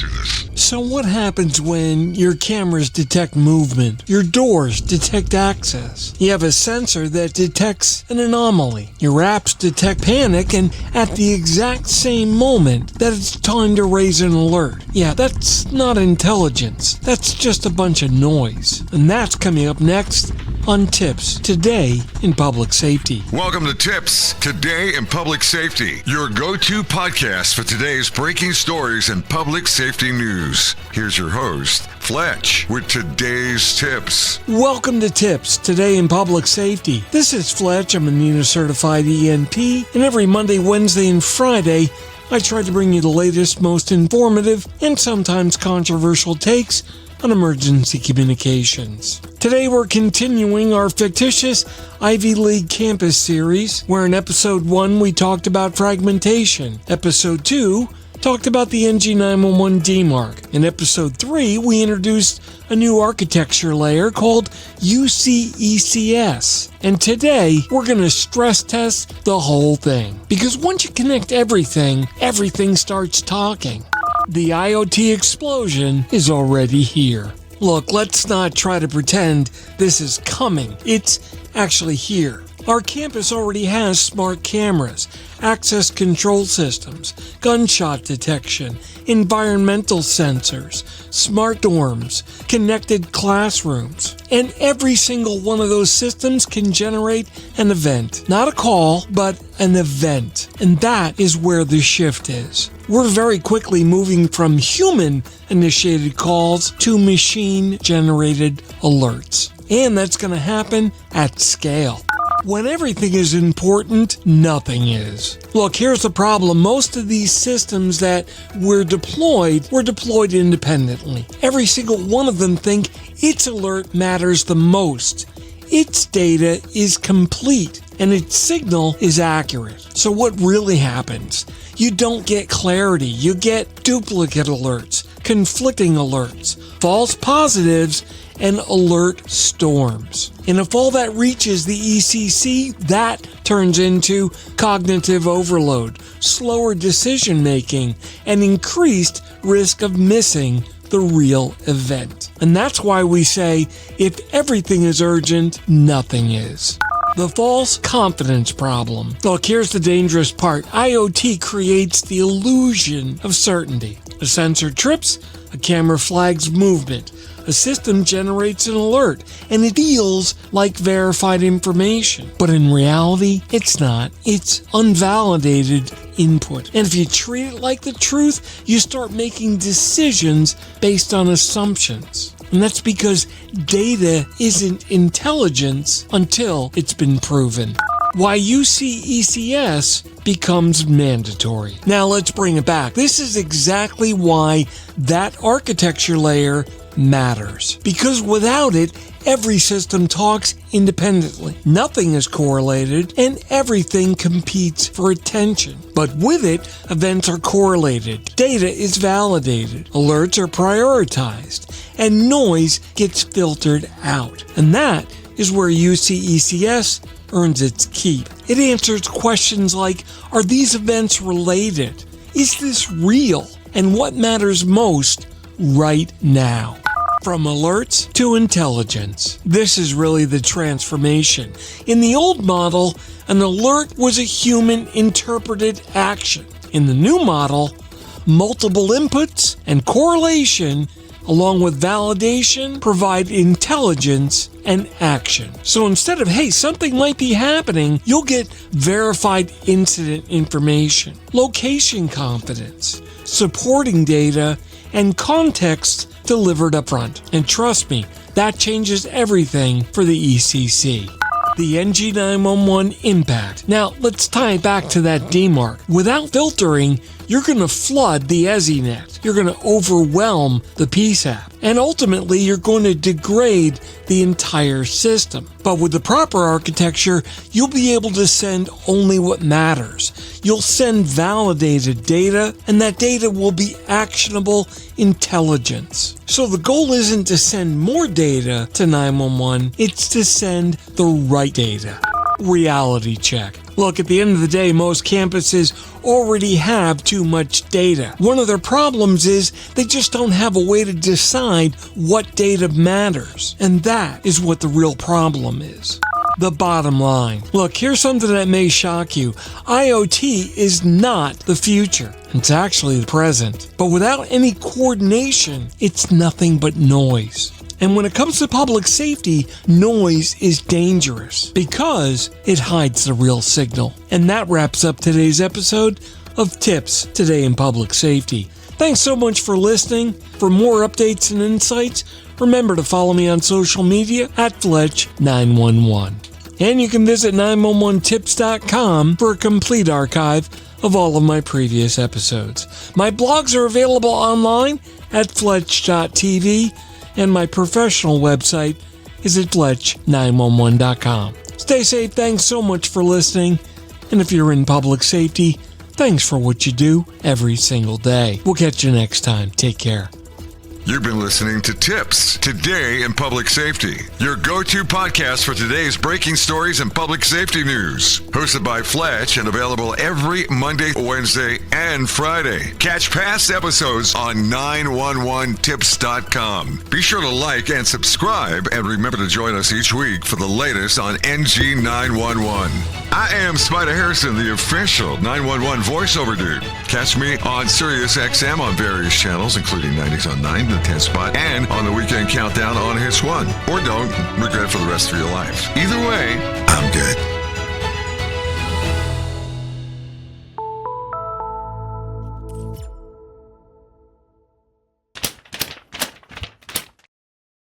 through this. So what happens when your cameras detect movement, your doors detect access? You have a sensor that detects an anomaly. Your apps detect panic, and at the exact same moment that it's time to raise an alert. Yeah, that's not intelligence. That's just a bunch of noise. And that's coming up next on TiPS, Today in Public Safety. Welcome to TiPS, Today in Public Safety, your go-to podcast for today's breaking stories and public safety news. Here's your host, Fletch, with today's tips. Welcome to TiPS, Today in Public Safety. This is Fletch. I'm a NENA certified ENP, and every Monday, Wednesday, and Friday, I try to bring you the latest, most informative, and sometimes controversial takes on emergency communications. Today we're continuing our fictitious Ivy League campus series, where in episode 1 we talked about fragmentation. Episode 2 talked about the NG911 DMARC. In episode 3 we introduced a new architecture layer called UCECS. And today we're going to stress test the whole thing. Because once you connect everything starts talking. The IoT explosion is already here. Look, let's not try to pretend this is coming. It's actually here. Our campus already has smart cameras, access control systems, gunshot detection, environmental sensors, smart dorms, connected classrooms. And every single one of those systems can generate an event. Not a call, but an event. And that is where the shift is. We're very quickly moving from human-initiated calls to machine-generated alerts. And that's going to happen at scale. When everything is important, nothing is. Look, here's the problem. Most of these systems that were deployed independently. Every single one of them think its alert matters the most. Its data is complete and its signal is accurate. So what really happens? You don't get clarity. You get duplicate alerts, conflicting alerts, false positives, and alert storms. And if all that reaches the ECC, that turns into cognitive overload, slower decision making, and increased risk of missing the real event. And that's why we say, if everything is urgent, nothing is. The false confidence problem. Look, here's the dangerous part. IoT creates the illusion of certainty. A sensor trips, a camera flags movement. A system generates an alert, and it feels like verified information. But in reality, it's not. It's unvalidated input. And if you treat it like the truth, you start making decisions based on assumptions. And that's because data isn't intelligence until it's been proven. Why UCECS becomes mandatory. Now let's bring it back. This is exactly why that architecture layer matters. Because without it, every system talks independently. Nothing is correlated, and everything competes for attention. But with it, events are correlated, data is validated, alerts are prioritized, and noise gets filtered out. And that is where UCECS earns its keep. It answers questions like, are these events related? Is this real? And what matters most right now? From alerts to intelligence. This is really the transformation. In the old model, an alert was a human-interpreted action. In the new model, multiple inputs and correlation, along with validation, provide intelligence and action. So instead of, hey, something might be happening, you'll get verified incident information, location confidence, supporting data, and context delivered up front. And trust me, that changes everything for the ECC. The NG911 impact. Now, let's tie it back to that DMARC. Without filtering, you're going to flood the EZNet. You're going to overwhelm the PSAP. And ultimately, you're going to degrade the entire system. But with the proper architecture, you'll be able to send only what matters. You'll send validated data, and that data will be actionable intelligence. So the goal isn't to send more data to 911, it's to send the right data. Reality check. Look, at the end of the day, most campuses already have too much data. One of their problems is they just don't have a way to decide what data matters. And that is what the real problem is. The bottom line. Look, here's something that may shock you. IoT is not the future. It's actually the present. But without any coordination, it's nothing but noise. And when it comes to public safety, noise is dangerous because it hides the real signal. And that wraps up today's episode of Tips Today in Public Safety. Thanks so much for listening. For more updates and insights, remember to follow me on social media at Fletch911. And you can visit 911tips.com for a complete archive of all of my previous episodes. My blogs are available online at Fletch.tv. And my professional website is at Fletch911.com. Stay safe, thanks so much for listening. And if you're in public safety, thanks for what you do every single day. We'll catch you next time. Take care. You've been listening to Tips Today in Public Safety, your go-to podcast for today's breaking stories and public safety news. Hosted by Fletch and available every Monday, Wednesday, and Friday. Catch past episodes on 911tips.com. Be sure to like and subscribe, and remember to join us each week for the latest on NG911. I am Spider Harrison, the official 911 voiceover dude. Catch me on Sirius XM on various channels, including 90s on 9, the 10 spot, and on the weekend countdown on Hits 1. Or don't regret it for the rest of your life. Either way, I'm good.